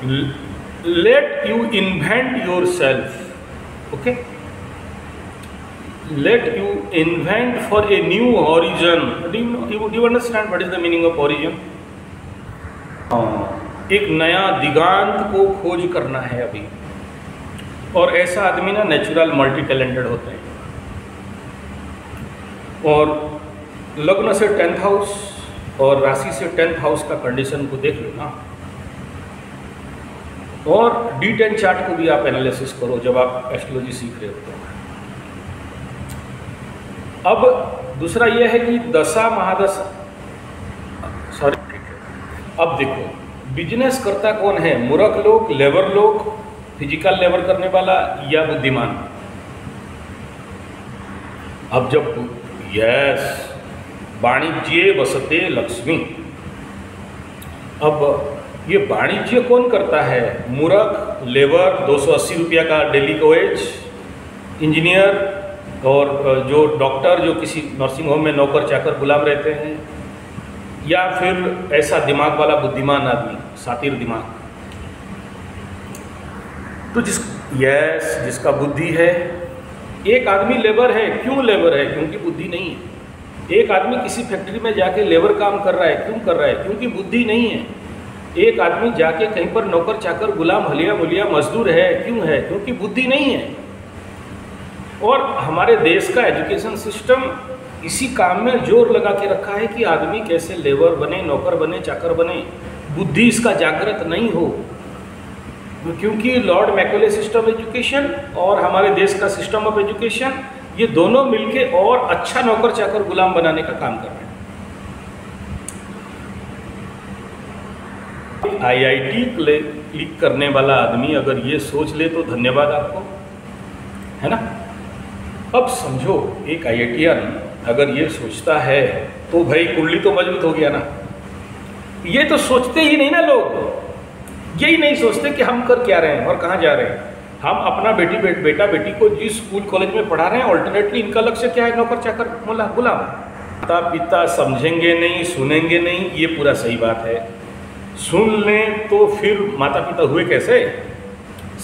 let you invent yourself. Okay, let you invent for a new origin. Do you understand what is the meaning of origin? एक नया दिगांत को खोज करना है अभी, और ऐसा आदमी ना नेचुरल मल्टी टैलेंटेड होते हैं। और लग्न से 10th हाउस और राशि से 10th हाउस का कंडीशन को देख लो ना, और D10 चार्ट को भी आप एनालिसिस करो जब आप एस्ट्रोलॉजी सीख रहे हो। अब दूसरा यह है कि दशा महादशा, सॉरी ठीक है। अब देखो बिजनेस करता कौन है, मूर्ख लोग, लेबर लोग, फिजिकल लेबर करने वाला या बुद्धिमान। अब जब यस वाणिज्य बसते लक्ष्मी, अब ये वाणिज्य कौन करता है, मूर्ख, लेबर, 280 रुपया का डेली का वेज, इंजीनियर और जो डॉक्टर जो किसी नर्सिंग होम में नौकर चाकर गुलाम रहते हैं, या फिर ऐसा दिमाग वाला बुद्धिमान आदमी, सातिर दिमाग। तो जिसका बुद्धि है। एक आदमी लेबर है, क्यों लेबर है, क्योंकि बुद्धि नहीं है। एक आदमी किसी फैक्ट्री में जाके लेबर काम कर रहा है, क्यों कर रहा है, क्योंकि बुद्धि नहीं है। एक आदमी जाके कहीं पर नौकर चाकर गुलाम हलिया मुलिया मजदूर है, क्यों है, क्योंकि बुद्धि नहीं है। और हमारे देश का एजुकेशन सिस्टम इसी काम में जोर लगा के रखा है कि आदमी कैसे लेबर बने, नौकर बने, चाकर बने, बुद्धि इसका जागृत नहीं हो। क्योंकि लॉर्ड मैकॉले सिस्टम एजुकेशन और हमारे देश का सिस्टम ऑफ एजुकेशन, ये दोनों मिलके और अच्छा नौकर चाकर गुलाम बनाने का काम कर रहे हैं। IIT क्लिक करने वाला आदमी अगर ये सोच ले तो धन्यवाद आपको, है ना। अब समझो एक IITian अगर ये सोचता है तो भाई कुंडली तो मजबूत हो गया ना। ये तो सोचते ही नहीं ना लोग, यही नहीं सोचते कि हम कर क्या रहे हैं और कहाँ जा रहे हैं। हम अपना बेटा बेटी को जिस स्कूल कॉलेज में पढ़ा रहे हैं, ऑल्टरनेटली इनका लक्ष्य क्या है, नौकर चाकर गुलाम। माता पिता समझेंगे नहीं, सुनेंगे नहीं, ये पूरा सही बात है। सुन लें तो फिर माता पिता हुए कैसे,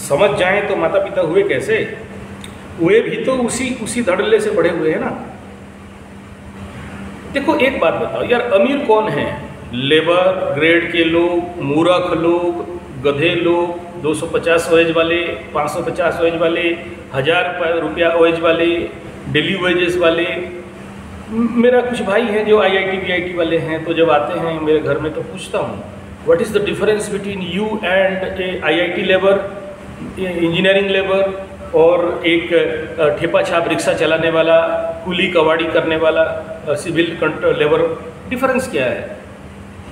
समझ जाएं तो माता पिता हुए कैसे, वे भी तो उसी धड़ल्ले से बड़े हुए हैं ना। देखो एक बात बताओ यार, अमीर कौन है, लेबर ग्रेड के लोग, मूर्ख लोग, गधे लोग, 250 वेज वाले, 550 वेज वाले, 1000 रुपया वेज वाले, डेली वेजेस वाले। मेरा कुछ भाई हैं जो IIT VIT वाले हैं, तो जब आते हैं मेरे घर में तो पूछता हूँ what is the difference between you and A IIT labour, engineering labour, और एक ठेपा छाप रिक्शा चलाने वाला, कुली कवाड़ी करने वाला, सिविल लेबर, डिफरेंस क्या है।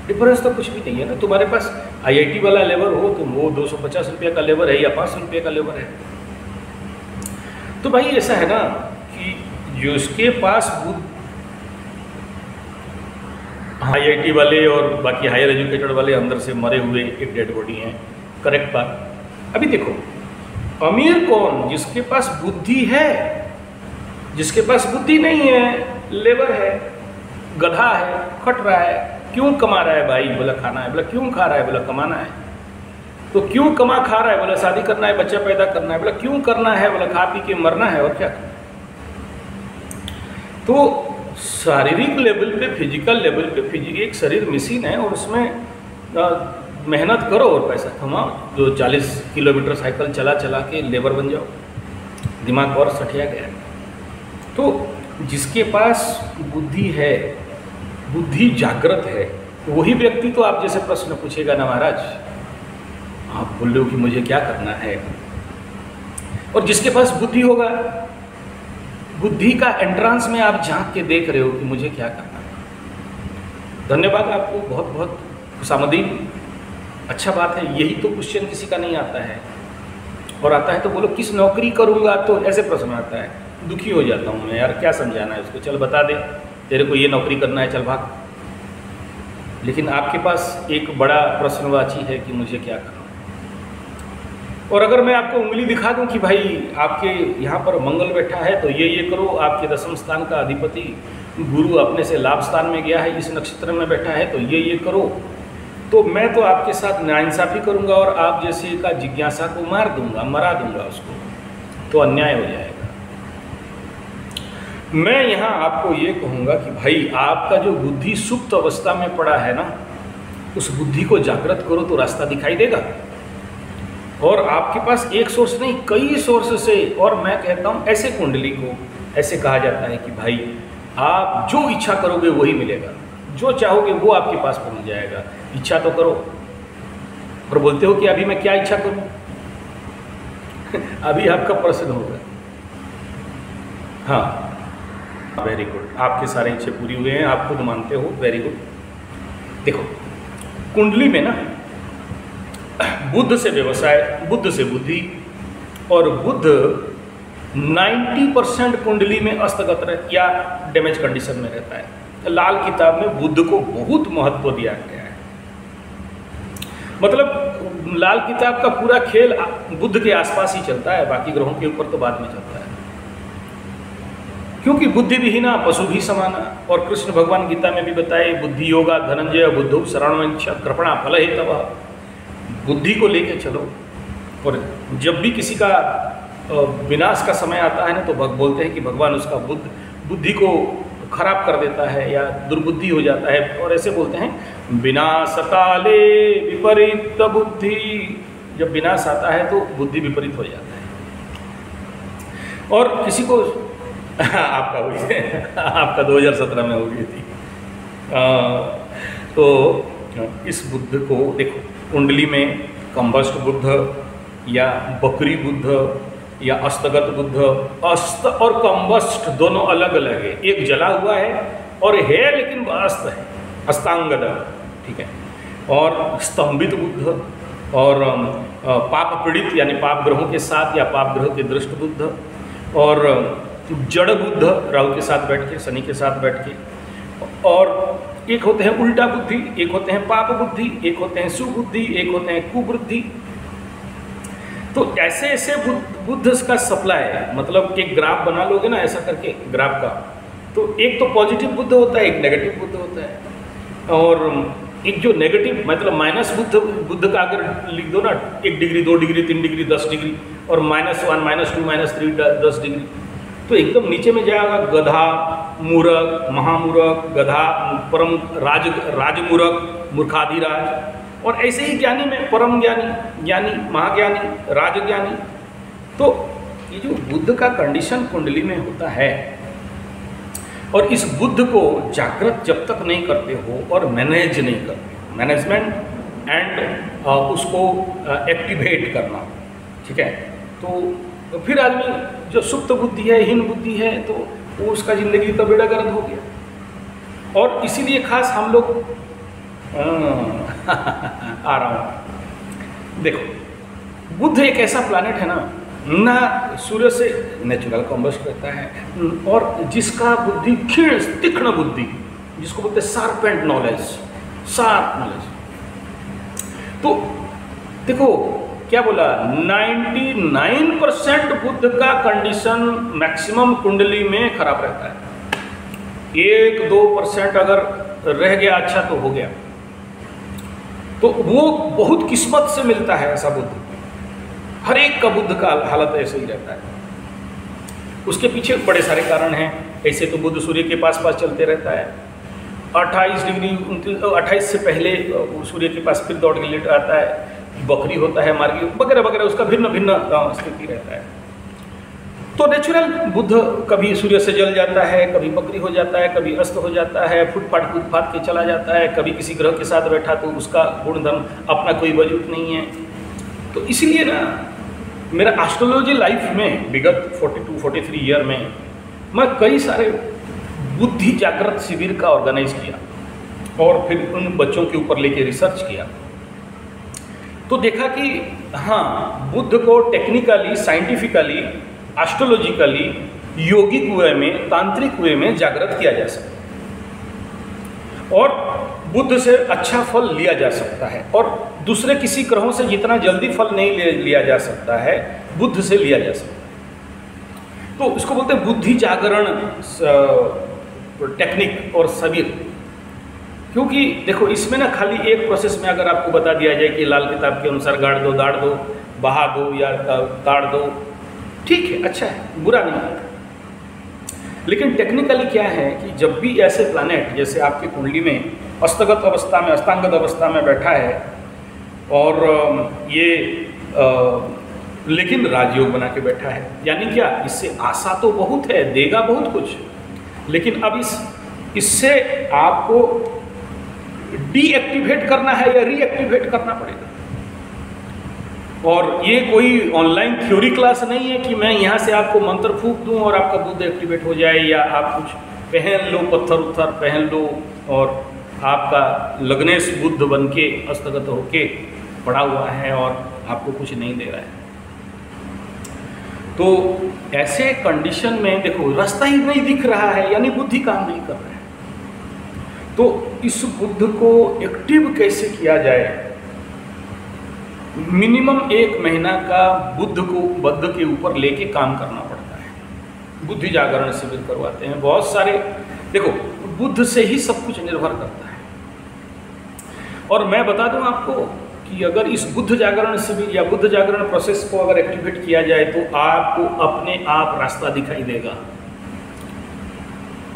डिफरेंस तो कुछ भी नहीं है ना। तुम्हारे पास IIT वाला लेबर हो तो वो 250 रुपये का लेबर है या 500 रुपये का लेबर है। तो भाई ऐसा है ना कि जिसके पास IIT वाले और बाकी हायर एजुकेटेड वाले अंदर से मरे हुए एक डेड बॉडी हैं, करेक्ट बात। अभी देखो अमीर कौन, जिसके पास बुद्धि है। जिसके पास बुद्धि नहीं है, लेबर है, गधा है, खट रहा है। क्यों कमा रहा है भाई, बोला खाना है, बोला क्यों खा रहा है, बोला कमाना है। तो क्यों कमा खा रहा है, बोला शादी करना है, बच्चा पैदा करना है, बोला क्यों करना है, बोला खा पी के मरना है और क्या करना है। तो शारीरिक लेवल पे, फिजिकल लेवल पे, एक शरीर मशीन है और उसमें मेहनत करो और पैसा कमाओ। जो 40 किलोमीटर साइकिल चला के लेबर बन जाओ, दिमाग और सठिया गया। तो जिसके पास बुद्धि है, बुद्धि जागृत है, वही व्यक्ति तो आप जैसे प्रश्न पूछेगा ना महाराज, आप बोल रहे हो कि मुझे क्या करना है। और जिसके पास बुद्धि होगा, बुद्धि का एंट्रांस में आप झांक के देख रहे हो कि मुझे क्या करना है। धन्यवाद आपको, बहुत बहुत खुशामदीद, अच्छा बात है। यही तो क्वेश्चन किसी का नहीं आता है, और आता है तो बोलो किस नौकरी करूँगा, तो ऐसे प्रश्न आता है। दुखी हो जाता हूँ मैं यार, क्या समझाना है उसको, चल बता दे तेरे को ये नौकरी करना है, चल भाग। लेकिन आपके पास एक बड़ा प्रश्नवाची है कि मुझे क्या करना है। और अगर मैं आपको उंगली दिखा दूं कि भाई आपके यहाँ पर मंगल बैठा है तो ये करो, आपके दशम स्थान का अधिपति गुरु अपने से लाभ स्थान में गया है, इस नक्षत्र में बैठा है तो ये करो, तो मैं तो आपके साथ नाइंसाफ़ी करूँगा और आप जैसे का जिज्ञासा को मार दूंगा, मरा दूंगा उसको, तो अन्याय हो जाएगा। मैं यहाँ आपको ये कहूँगा कि भाई आपका जो बुद्धि सुप्त अवस्था में पड़ा है ना, उस बुद्धि को जागृत करो तो रास्ता दिखाई देगा। और आपके पास एक सोर्स नहीं, कई सोर्स से, और मैं कहता हूँ ऐसे कुंडली को ऐसे कहा जाता है कि भाई आप जो इच्छा करोगे वही मिलेगा, जो चाहोगे वो आपके पास पहुँच जाएगा। इच्छा तो करो। और बोलते हो कि अभी मैं क्या इच्छा करूँ अभी आपका प्रश्न होगा। हाँ, वेरी गुड, आपके सारे इच्छे पूरी हुए हैं, आप खुद मानते हो, वेरी गुड। देखो कुंडली में ना बुध से व्यवसाय, बुध से बुद्धि, और बुध 90% कुंडली में अस्तगत या डैमेज कंडीशन में रहता है। लाल किताब में बुध को बहुत महत्व दिया गया है। मतलब लाल किताब का पूरा खेल बुध के आसपास ही चलता है, बाकी ग्रहों के ऊपर तो बाद में चलता है, क्योंकि बुद्धि विहीना पशु भी समाना। और कृष्ण भगवान गीता में भी बताए, बुद्धि योगा धनंजय बुद्धु शरण कृपणा फल हे तब। बुद्धि को लेके चलो, और जब भी किसी का विनाश का समय आता है ना, तो बोलते हैं कि भगवान उसका बुद्धि को खराब कर देता है या दुर्बुद्धि हो जाता है, और ऐसे बोलते हैं विनाश काले विपरीत बुद्धि। जब विनाश आता है तो बुद्धि विपरीत हो जाता है। और किसी को आपका हुई है आपका 2017 में हो गई थी। तो इस बुद्ध को देखो, कुंडली में कंबस्ट बुद्ध या बकरी बुद्ध या अस्तगत बुद्ध, अस्त और कंबस्ट दोनों अलग अलग है। एक जला हुआ है और है लेकिन अस्त है, अस्तांगद, ठीक है। और स्तंभित बुद्ध, और पाप पीड़ित यानी पाप ग्रहों के साथ या पाप ग्रह के दृष्ट बुद्ध, और जड़ बुद्ध राहु के साथ बैठ के, शनि के साथ बैठ के, और एक होते हैं उल्टा बुद्धि, एक होते हैं पाप बुद्धि, एक होते हैं सुबुद्धि, एक होते हैं कुबुद्धि। तो ऐसे ऐसे बुद्ध का सप्लाई है। मतलब एक ग्राफ बना लोगे ना ऐसा करके ग्राफ का, तो एक तो पॉजिटिव बुद्ध होता है, एक नेगेटिव बुद्ध होता है। और एक जो नेगेटिव मतलब माइनस बुद्ध का अगर लिख दो ना, 1 डिग्री 2 डिग्री 3 डिग्री 10 डिग्री, और -1 -2 -3 10 डिग्री, तो एकदम नीचे में जाएगा गधा, मूर्ख, महामूर्ख, गधा, परम राजमूर्ख, मूर्खाधिराज। और ऐसे ही ज्ञानी में परम ज्ञानी, ज्ञानी, महाज्ञानी, राजज्ञानी। तो ये जो बुद्ध का कंडीशन कुंडली में होता है, और इस बुद्ध को जागृत जब तक नहीं करते हो और मैनेज नहीं करते, मैनेजमेंट एंड उसको एक्टिवेट करना, ठीक है, तो फिर आदमी जो सुप्त बुद्धि है, हीन बुद्धि है, तो वो उसका जिंदगी का बेड़ा गर्द हो गया। और इसीलिए खास हम लोग आ रहा हूँ। देखो बुद्ध एक ऐसा प्लैनेट है ना सूर्य से नेचुरल कॉम्बस्ट रहता है, और जिसका बुद्धि क्षीण तीक्ष्ण बुद्धि, जिसको बोलते हैं शार्पेंट नॉलेज, शार्प नॉलेज। तो देखो क्या बोला, 99% बुद्ध का कंडीशन मैक्सिमम कुंडली में खराब रहता है। 1-2% अगर रह गया अच्छा तो हो गया, तो वो बहुत किस्मत से मिलता है ऐसा बुद्ध। हर एक का बुद्ध का हालत ऐसे ही रहता है। उसके पीछे बड़े सारे कारण हैं। ऐसे तो बुद्ध सूर्य के पास चलते रहता है, 28 डिग्री 28 से पहले सूर्य के पास फिर दौड़ के लेट आता है, बकरी होता है, मार्गी वगैरह वगैरह, उसका भिन्न भिन्न स्थिति रहता है। तो नेचुरल बुद्ध कभी सूर्य से जल जाता है, कभी बकरी हो जाता है, कभी अस्त हो जाता है, फुटपाथ कूदफात के चला जाता है, कभी किसी ग्रह के साथ बैठा तो उसका गुणधर्म अपना कोई वजूद नहीं है। तो इसलिए ना मेरा एस्ट्रोलॉजी लाइफ में विगत 42-43 ईयर में मैं कई सारे बुद्धि जागृत शिविर का ऑर्गेनाइज किया, और फिर उन बच्चों के ऊपर लेके रिसर्च किया। तो देखा कि हाँ, बुद्ध को टेक्निकली, साइंटिफिकली, एस्ट्रोलॉजिकली, योगिक वे में, तांत्रिक वे में जागृत किया जा सकता है, और बुद्ध से अच्छा फल लिया जा सकता है। और दूसरे किसी ग्रहों से जितना जल्दी फल नहीं लिया जा सकता है, बुद्ध से लिया जा सकता है। तो इसको बोलते हैं बुद्धि जागरण टेक्निक और शिविर। क्योंकि देखो इसमें ना खाली एक प्रोसेस में अगर आपको बता दिया जाए कि लाल किताब के अनुसार गाड़ दो, दाड़ दो, बहा दो या ताड़ दो, ठीक है, अच्छा है, बुरा नहीं है। लेकिन टेक्निकली क्या है कि जब भी ऐसे प्लैनेट जैसे आपकी कुंडली में अस्तगत अवस्था में, अस्तांगत अवस्था में बैठा है और ये लेकिन राजयोग बना के बैठा है, यानी क्या, इससे आशा तो बहुत है, देगा बहुत कुछ, लेकिन अब इससे आपको डीएक्टिवेट करना है या रीएक्टिवेट करना पड़ेगा। और ये कोई ऑनलाइन थ्योरी क्लास नहीं है कि मैं यहाँ से आपको मंत्र फूंक दूँ और आपका बुद्ध एक्टिवेट हो जाए, या आप कुछ पहन लो, पत्थर उत्थर पहन लो और आपका लग्नेश बुद्ध बन के हस्तगत होके पड़ा हुआ है और आपको कुछ नहीं दे रहा है। तो ऐसे कंडीशन में देखो रास्ता ही नहीं दिख रहा है, यानी बुद्धि काम नहीं कर रहा है। तो इस बुद्ध को एक्टिव कैसे किया जाए? मिनिमम 1 महीना का बुद्ध के ऊपर लेके काम करना पड़ता है। बुद्धि जागरण शिविर करवाते हैं बहुत सारे। देखो बुद्ध से ही सब कुछ निर्भर करता है। और मैं बता दूं आपको कि अगर इस बुद्ध जागरण शिविर या बुद्ध जागरण प्रोसेस को अगर एक्टिवेट किया जाए तो आपको अपने आप रास्ता दिखाई देगा।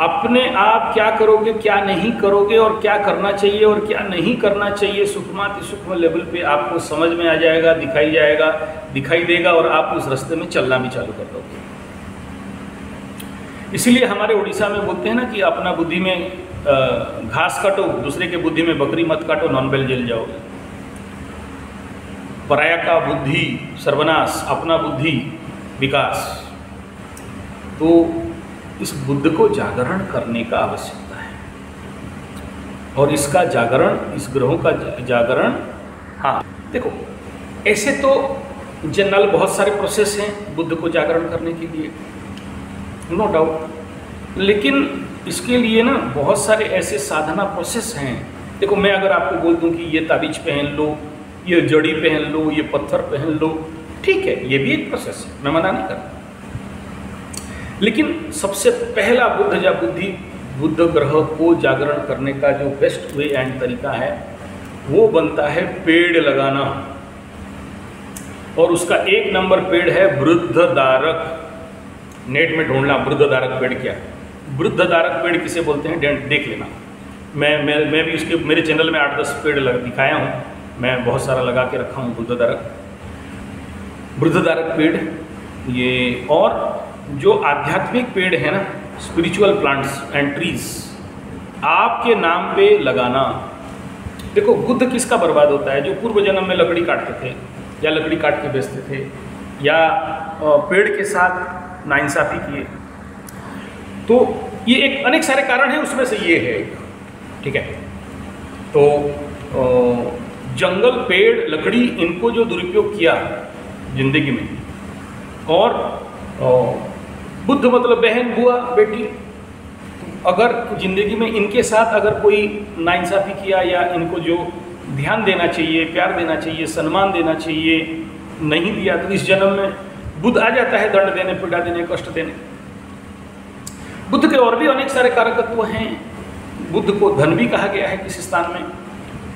अपने आप क्या करोगे, क्या नहीं करोगे और क्या करना चाहिए और क्या नहीं करना चाहिए, सूक्ष्माति सूक्ष्म लेवल पे आपको समझ में आ जाएगा, दिखाई देगा और आप उस रास्ते में चलना भी चालू कर दोगे। इसीलिए हमारे उड़ीसा में बोलते हैं ना कि अपना बुद्धि में घास काटो, दूसरे के बुद्धि में बकरी मत काटो, नॉन वेज जल जाओगे। पराया का बुद्धि सर्वनाश, अपना बुद्धि विकास। तो इस बुद्ध को जागरण करने का आवश्यकता है और इसका जागरण, इस ग्रहों का जागरण, हाँ देखो ऐसे तो जनरल बहुत सारे प्रोसेस हैं बुद्ध को जागरण करने के लिए, नो डाउट, लेकिन इसके लिए ना बहुत सारे ऐसे साधना प्रोसेस हैं। देखो मैं अगर आपको बोल दूं कि ये ताबीज पहन लो, ये जड़ी पहन लो, ये पत्थर पहन लो, ठीक है, ये भी एक प्रोसेस है, मैं मना नहीं करता। लेकिन सबसे पहला बुद्ध ग्रह को जागरण करने का जो बेस्ट वे एंड तरीका है वो बनता है पेड़ लगाना। और उसका 1 नंबर पेड़ है बृद्धदारक। नेट में ढूंढना बृद्धदारक पेड़ क्या, बृद्धदारक पेड़ किसे बोलते हैं देख लेना। मैं भी उसके मेरे चैनल में 8-10 पेड़ दिखाया हूँ, मैं बहुत सारा लगा के रखा हूँ बृद्धदारक पेड़। ये और जो आध्यात्मिक पेड़ है ना, स्पिरिचुअल प्लांट्स एंड ट्रीज, आपके नाम पे लगाना। देखो बुद्ध किसका बर्बाद होता है? जो पूर्व जन्म में लकड़ी काटते थे या लकड़ी काट के बेचते थे या पेड़ के साथ नाइंसाफी किए। तो ये एक अनेक सारे कारण हैं, उसमें से ये है, ठीक है। तो जंगल, पेड़, लकड़ी, इनको जो दुरुपयोग किया जिंदगी में, और बुद्ध मतलब बहन, बुआ, बेटी, अगर जिंदगी में इनके साथ अगर कोई नाइंसाफी किया या इनको जो ध्यान देना चाहिए, प्यार देना चाहिए, सम्मान देना चाहिए, नहीं दिया, तो इस जन्म में बुद्ध आ जाता है दंड देने, पीड़ा देने, कष्ट देने। बुद्ध के और भी अनेक सारे कारकत्व हैं। बुद्ध को धन भी कहा गया है किसी स्थान में,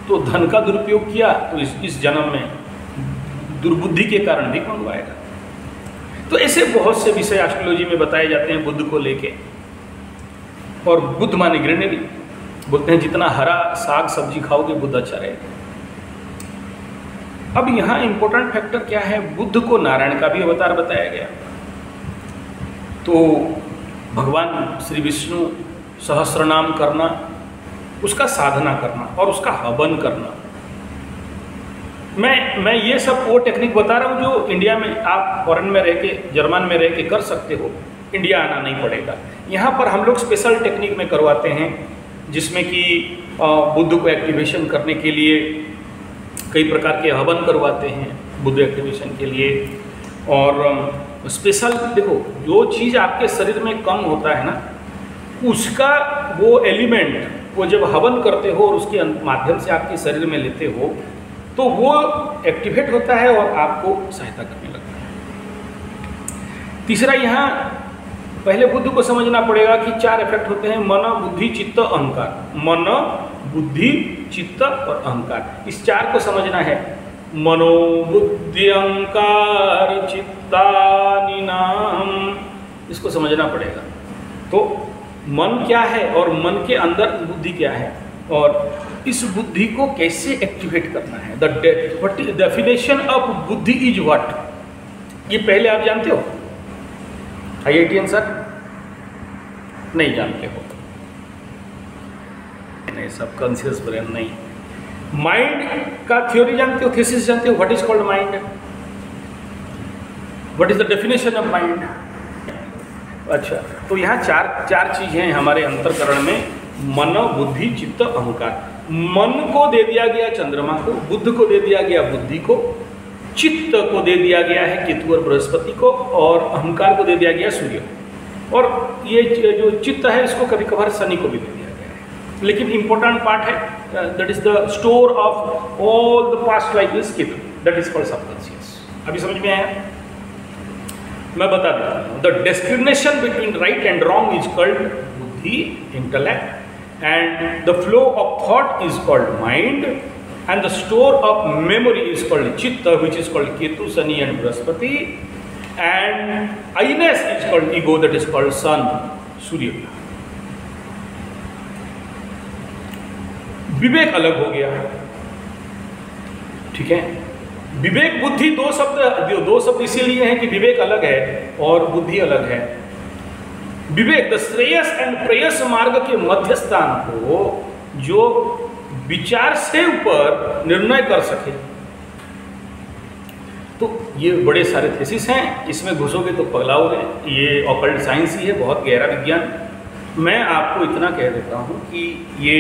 तो धन का दुरुपयोग किया तो इस जन्म में दुर्बुद्धि के कारण भी मंगवाएगा। तो ऐसे बहुत से विषय एस्ट्रोलॉजी में बताए जाते हैं बुद्ध को लेके। और बुद्ध माने गृहणी, बोलते हैं जितना हरा साग सब्जी खाओगे बुद्ध अच्छा रहेगा। अब यहाँ इंपॉर्टेंट फैक्टर क्या है? बुद्ध को नारायण का भी अवतार बताया गया। तो भगवान श्री विष्णु सहस्रनाम करना, उसका साधना करना और उसका हवन करना। मैं ये सब वो टेक्निक बता रहा हूँ जो इंडिया में आप फॉरेन में रह के, जर्मन में रह के कर सकते हो, इंडिया आना नहीं पड़ेगा। यहाँ पर हम लोग स्पेशल टेक्निक में करवाते हैं, जिसमें कि बुद्ध को एक्टिवेशन करने के लिए कई प्रकार के हवन करवाते हैं बुद्ध एक्टिवेशन के लिए। और स्पेशल देखो, जो चीज़ आपके शरीर में कम होता है ना, उसका वो एलिमेंट वो जब हवन करते हो और उसके माध्यम से आपके शरीर में लेते हो तो वो एक्टिवेट होता है और आपको सहायता करने लगता है। तीसरा, यहाँ पहले बुद्ध को समझना पड़ेगा कि 4 इफेक्ट होते हैं: मन, बुद्धि, चित्त, अहंकार। मन, बुद्धि, चित्त और अहंकार। इस चार को समझना है। मनो बुद्धि अहंकार चित्तानि नाम, इसको समझना पड़ेगा। तो मन क्या है और मन के अंदर बुद्धि क्या है और इस बुद्धि को कैसे एक्टिवेट करना है। द डेफिनेशन ऑफ बुद्धि इज व्हाट, ये पहले आप जानते हो? IITian सर नहीं जानते हो? नहीं, सबकॉन्शियस ब्रेन नहीं। माइंड का थ्योरी जानते हो, थीसिस जानते हो? What is called mind? What is the definition of mind? अच्छा, तो यहाँ चार चीजें हैं हमारे अंतःकरण में, मन, बुद्धि, चित्त, अहंकार। मन को दे दिया गया चंद्रमा को, बुद्ध को दे दिया गया बुद्धि को, चित्त को दे दिया गया है केतु और बृहस्पति को, और अहंकार को दे दिया गया सूर्य को। और ये जो चित्त है इसको कभी कभार शनि को भी दे दिया गया है। लेकिन इंपॉर्टेंट पार्ट है, that is the store of all the past life is Ketu, that is called subconscious. अभी समझ में आया? मैं बता देता हूँ। The discrimination between right and wrong is called बुद्धि, intellect, and the flow of thought is called mind, and the store of memory is called chitta, which is called ketu, shani and brihaspati, and I-ness is called ego, that is called sun, surya। विवेक अलग हो गया, ठीक है? विवेक बुद्धि दो शब्द इसीलिए हैं कि विवेक अलग है और बुद्धि अलग है। विवेक द श्रेयस एंड प्रेयस मार्ग के मध्य स्थान को जो विचार से ऊपर निर्णय कर सके। तो ये बड़े सारे थीसिस हैं, इसमें घुसोगे तो पगलाओगे। ये ऑकल्ट साइंस ही है, बहुत गहरा विज्ञान। मैं आपको इतना कह देता हूँ कि ये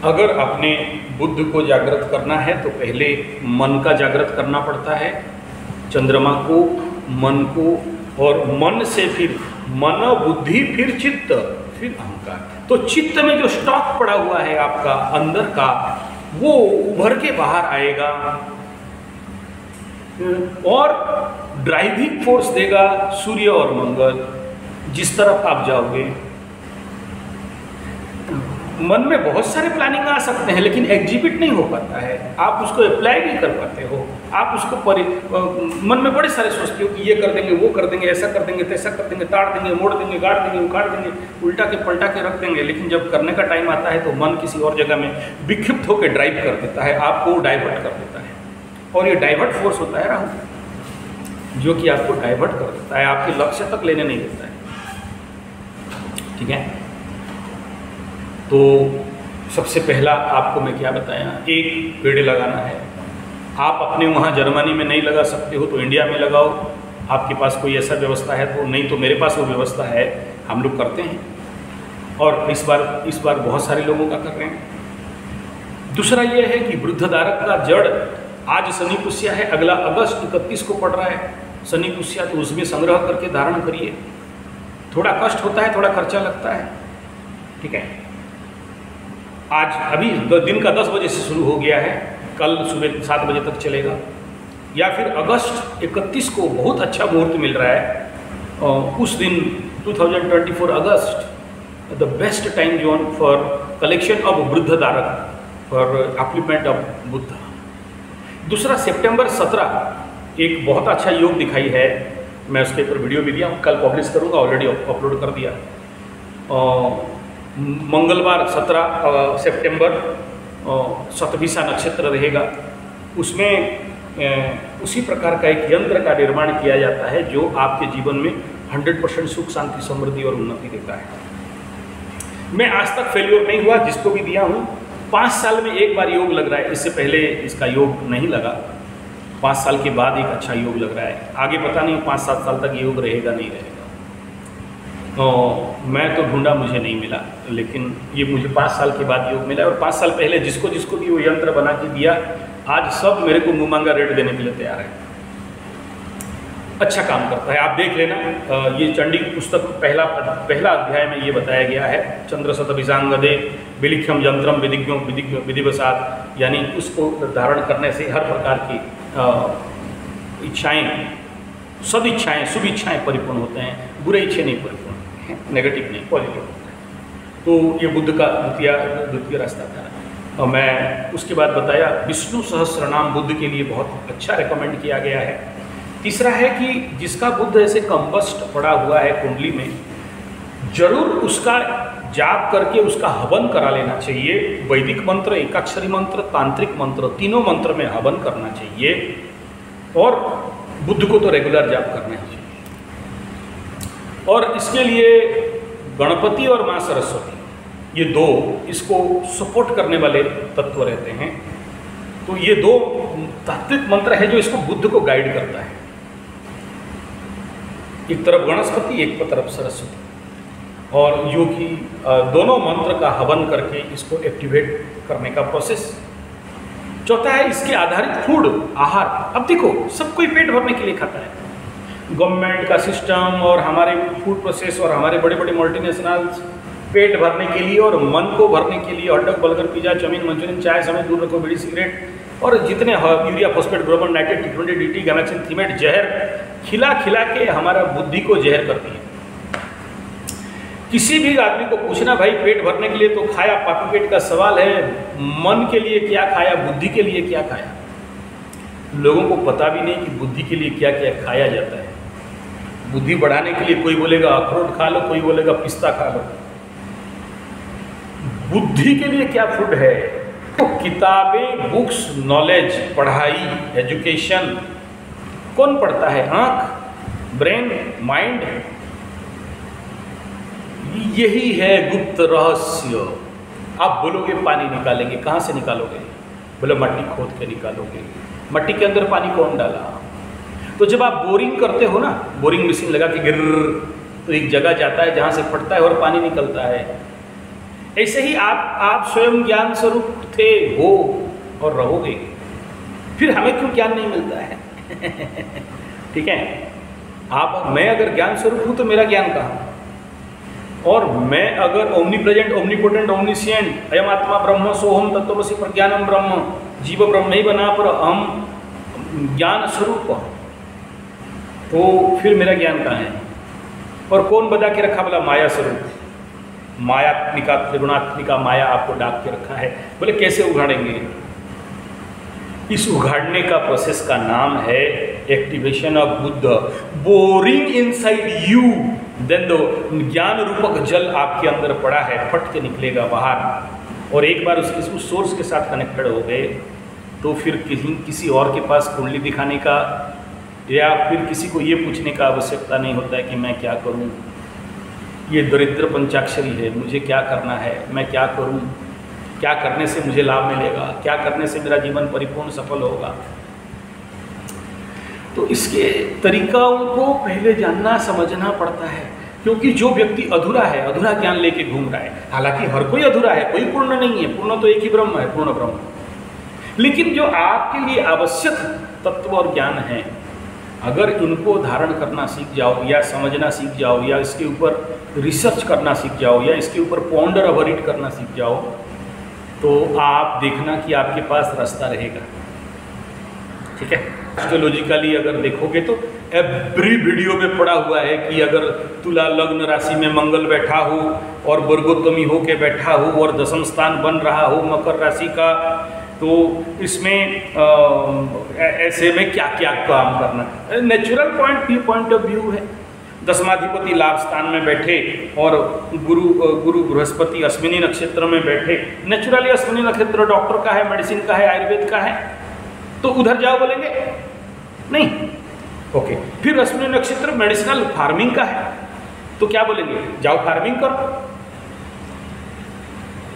अगर अपने बुद्ध को जागृत करना है तो पहले मन का जागृत करना पड़ता है, चंद्रमा को, मन को, और मन से फिर मन, बुद्धि, फिर चित्त, फिर अहंकार। तो चित्त में जो स्टॉक पड़ा हुआ है आपका अंदर का, वो उभर के बाहर आएगा और ड्राइविंग फोर्स देगा सूर्य और मंगल। जिस तरफ आप जाओगे, मन में बहुत सारे प्लानिंग आ सकते हैं लेकिन एग्जीक्यूट नहीं हो पाता है, आप उसको अप्लाई नहीं कर पाते हो। आप उसको मन में बड़े सारे सोचते हो कि ये कर देंगे, वो कर देंगे, ऐसा कर देंगे, तैसा कर देंगे, ताड़ देंगे, मोड़ देंगे, गाड़ देंगे, उखाड़ देंगे, उल्टा के पलटा के रख देंगे। लेकिन जब करने का टाइम आता है तो मन किसी और जगह में विक्षिप्त होकर ड्राइव कर देता है, आपको डाइवर्ट कर देता है। और ये डाइवर्ट फोर्स होता है राहु, जो कि आपको डाइवर्ट कर देता है, आपके लक्ष्य तक लेने नहीं देता है, ठीक है? तो सबसे पहला आपको मैं क्या बताया, एक पेड़ लगाना है। आप अपने वहाँ जर्मनी में नहीं लगा सकते हो तो इंडिया में लगाओ। आपके पास कोई ऐसा व्यवस्था है तो, नहीं तो मेरे पास वो व्यवस्था है, हम लोग करते हैं और इस बार बहुत सारे लोगों का कर रहे हैं। दूसरा ये है कि वृद्धधारक का जड़, आज शनि पुष्या है, अगला अगस्त 31 को पड़ रहा है शनि पुष्या, तो उसमें संग्रह करके धारण करिए। थोड़ा कष्ट होता है, थोड़ा खर्चा लगता है, ठीक है? आज अभी दिन का 10 बजे से शुरू हो गया है, कल सुबह 7 बजे तक चलेगा। या फिर अगस्त 31 को बहुत अच्छा मुहूर्त मिल रहा है, उस दिन 2024 अगस्त the best time zone for collection of वृद्धधारक, फॉर अपलिमेंट ऑफ बुद्ध। दूसरा सितंबर 17 एक बहुत अच्छा योग दिखाई है, मैं उसके ऊपर वीडियो भी दिया हूँ, कल पब्लिश करूँगा, ऑलरेडी अपलोड कर दिया। मंगलवार 17 सितंबर शतभिषा नक्षत्र रहेगा, उसमें उसी प्रकार का एक यंत्र का निर्माण किया जाता है जो आपके जीवन में 100% सुख, शांति, समृद्धि और उन्नति देता है। मैं आज तक फेल्योर नहीं हुआ, जिसको भी दिया हूँ 5 साल में एक बार योग लग रहा है, इससे पहले इसका योग नहीं लगा। 5 साल के बाद एक अच्छा योग लग रहा है, आगे पता नहीं 5-7 साल तक योग रहेगा नहीं रहेगा। मैं तो ढूंढा, मुझे नहीं मिला, लेकिन ये मुझे 5 साल के बाद योग मिला। और 5 साल पहले जिसको जिसको भी वो यंत्र बना के दिया, आज सब मेरे को मुँह मांगा रेट देने के लिए तैयार है। अच्छा काम करता है, आप देख लेना। ये चंडी पुस्तक पहला अध्याय में ये बताया गया है, चंद्र शतभिषांगदे विलिख्यम यंत्रम विधिज्ञो विधिवसात, यानी उसको धारण करने से हर प्रकार की इच्छाएँ, सब इच्छाएँ, शुभ इच्छाएँ परिपूर्ण होते हैं, बुरे इच्छे नहीं परिपूर्ण, नेगेटिव नहीं, पॉजिटिव होता है। तो ये बुद्ध का द्वितीय रास्ता था। और मैं उसके बाद बताया विष्णु सहस्त्रनाम बुद्ध के लिए बहुत अच्छा रिकमेंड किया गया है। तीसरा है कि जिसका बुद्ध ऐसे कंबस्ट पड़ा हुआ है कुंडली में, जरूर उसका जाप करके उसका हवन करा लेना चाहिए। वैदिक मंत्र, एकाक्षरी मंत्र, तांत्रिक मंत्र, तीनों मंत्र में हवन करना चाहिए। और बुद्ध को तो रेगुलर जाप करना चाहिए। और इसके लिए गणपति और माँ सरस्वती, ये दो इसको सपोर्ट करने वाले तत्व रहते हैं। तो ये दो तात्विक मंत्र है जो इसको बुद्ध को गाइड करता है। एक तरफ गणपति, एक तरफ सरस्वती, और योगी दोनों मंत्र का हवन करके इसको एक्टिवेट करने का प्रोसेस। चौथा है इसके आधारित फूड, आहार। अब देखो, सब कोई पेट भरने के लिए खाता है। गवर्नमेंट का सिस्टम और हमारे फूड प्रोसेस और हमारे बड़े बड़े मल्टीनेशनल्स पेट भरने के लिए और मन को भरने के लिए hot dog, burger, pizza, chowmein, manchurian, चाय समेत दूर रखो बीड़ी, सिगरेट और जितने यूरिया, फॉस्फेट, ब्रोमोन, नाइट्रेट, टी20, डीटी, गैमेक्सिन, थीमेट, जहर खिला खिला के हमारा बुद्धि को जहर करती है। किसी भी आदमी को पूछना भाई पेट भरने के लिए तो खाया, पापी पेट का सवाल है, मन के लिए क्या खाया, बुद्धि के लिए क्या खाया। लोगों को पता भी नहीं कि बुद्धि के लिए क्या क्या खाया जाता है। बुद्धि बढ़ाने के लिए कोई बोलेगा अखरोट खा लो, कोई बोलेगा पिस्ता खा लो। बुद्धि के लिए क्या फूड है? तो किताबें, बुक्स, नॉलेज, पढ़ाई, एजुकेशन कौन पढ़ता है? आंख, ब्रेन, माइंड। यही है गुप्त रहस्य। आप बोलोगे पानी निकालेंगे, कहाँ से निकालोगे? बोले मट्टी खोद के निकालोगे। मट्टी के अंदर पानी कौन डाला? तो जब आप बोरिंग करते हो ना, बोरिंग मशीन लगा के गिर, तो एक जगह जाता है जहाँ से फटता है और पानी निकलता है। ऐसे ही आप स्वयं ज्ञान स्वरूप थे, हो और रहोगे। फिर हमें क्यों ज्ञान नहीं मिलता है? ठीक है, मैं अगर ज्ञान स्वरूप हूँ तो मेरा ज्ञान कहाँ? और मैं अगर ओमनी प्रेजेंट, ओमनीपोटेंट, ओमनीसिएंट, अयम आत्मा ब्रह्म सोहम तत्वमसि प्रज्ञानम ब्रह्म, जीव ब्रह्म ही बना पर हम ज्ञान स्वरूप, तो फिर मेरा ज्ञान कहाँ है? और कौन बता के रखा? बोला माया स्वरूप, मायात्मिका, त्रिगुणात्मिका माया आपको डाक के रखा है। बोले कैसे उघाड़ेंगे? इस उघाड़ने का प्रोसेस का नाम है activation of Buddha. Boring inside you, then दो ज्ञान रूपक जल आपके अंदर पड़ा है, फट के निकलेगा बाहर। और एक बार उस सोर्स के साथ कनेक्टेड हो गए तो फिर किसी और के पास कुंडली दिखाने का या फिर किसी को ये पूछने का आवश्यकता नहीं होता है कि मैं क्या करूं, ये दरिद्र पंचाक्षरी है, मुझे क्या करना है, मैं क्या करूं, क्या करने से मुझे लाभ मिलेगा, क्या करने से मेरा जीवन परिपूर्ण सफल होगा। तो इसके तरीकाओं को पहले जानना समझना पड़ता है, क्योंकि जो व्यक्ति अधूरा है, अधूरा ज्ञान लेके घूम रहा है, हालांकि हर कोई अधूरा है, कोई पूर्ण नहीं है, पूर्ण तो एक ही ब्रह्म है, पूर्ण ब्रह्म। लेकिन जो आपके लिए आवश्यक तत्व और ज्ञान है, अगर इनको धारण करना सीख जाओ या समझना सीख जाओ या इसके ऊपर रिसर्च करना सीख जाओ या इसके ऊपर पॉन्डर अवरिट करना सीख जाओ, तो आप देखना कि आपके पास रास्ता रहेगा। ठीक है, एस्ट्रोलॉजिकली अगर देखोगे तो एवरी वीडियो में पड़ा हुआ है कि अगर तुला लग्न राशि में मंगल बैठा हो और वर्गोत्तमी हो के बैठा हो और दशम स्थान बन रहा हो मकर राशि का, तो इसमें ऐसे में क्या क्या काम करना। नेचुरल पॉइंट ऑफ व्यू है। दशमाधिपति लाभ स्थान में बैठे और गुरु बृहस्पति अश्विनी नक्षत्र में बैठे, नेचुरली अश्विनी नक्षत्र डॉक्टर का है, मेडिसिन का है, आयुर्वेद का है, तो उधर जाओ बोलेंगे नहीं। ओके, फिर अश्विनी नक्षत्र मेडिसिनल फार्मिंग का है, तो क्या बोलेंगे? जाओ फार्मिंग करो।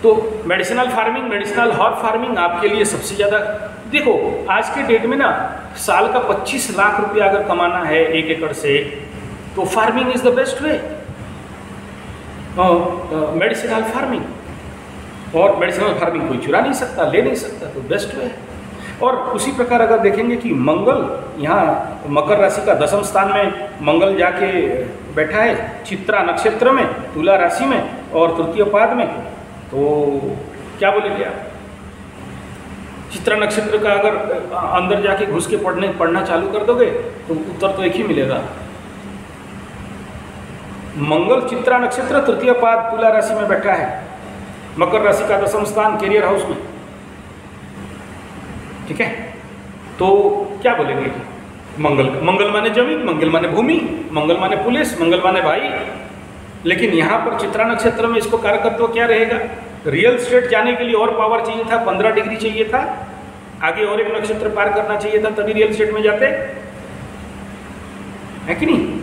तो medicinal farming, medicinal herb farming आपके लिए सबसे ज़्यादा। देखो आज के डेट में ना साल का 25 लाख रुपया अगर कमाना है 1 एकड़ से, तो farming is the best way, medicinal farming. और मेडिसिनल फार्मिंग कोई चुरा नहीं सकता, ले नहीं सकता, तो बेस्ट वे है। और उसी प्रकार अगर देखेंगे कि मंगल यहाँ मकर राशि का दशम स्थान में मंगल जाके बैठा है चित्रा नक्षत्र में, तुला राशि में और तृतीय पाद में, तो क्या बोलेंगे आप? चित्रा नक्षत्र का अगर अंदर जाके घुस के पढ़ना चालू कर दोगे तो उत्तर तो एक ही मिलेगा। मंगल चित्रा नक्षत्र तृतीय पाद तुला राशि में बैठा है, मकर राशि का दशम स्थान कैरियर हाउस में, ठीक है, तो क्या बोलेंगे? मंगल, मंगल माने जमीन, मंगल माने भूमि, मंगल माने पुलिस, मंगल माने भाई। लेकिन यहाँ पर चित्रा नक्षत्र में इसको कारकत्व क्या रहेगा? रियल स्टेट जाने के लिए और पावर चाहिए था, 15 डिग्री चाहिए था, आगे और एक नक्षत्र पार करना चाहिए था, तभी रियल स्टेट में जाते, है कि नहीं?